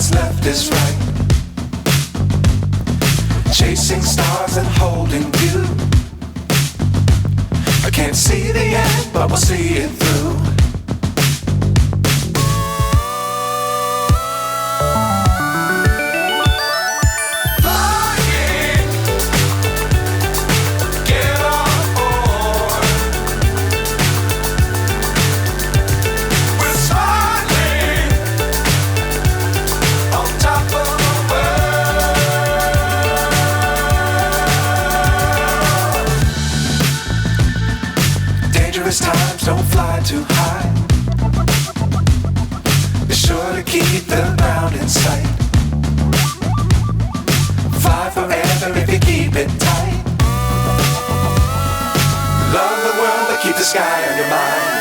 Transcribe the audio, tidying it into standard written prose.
what's left is right. Chasing stars and holding you. I can't see the end, but we'll see it through. Times don't fly too high. Be sure to keep the ground in sight. Fly forever if you keep it tight. Love the world but keep the sky on your mind.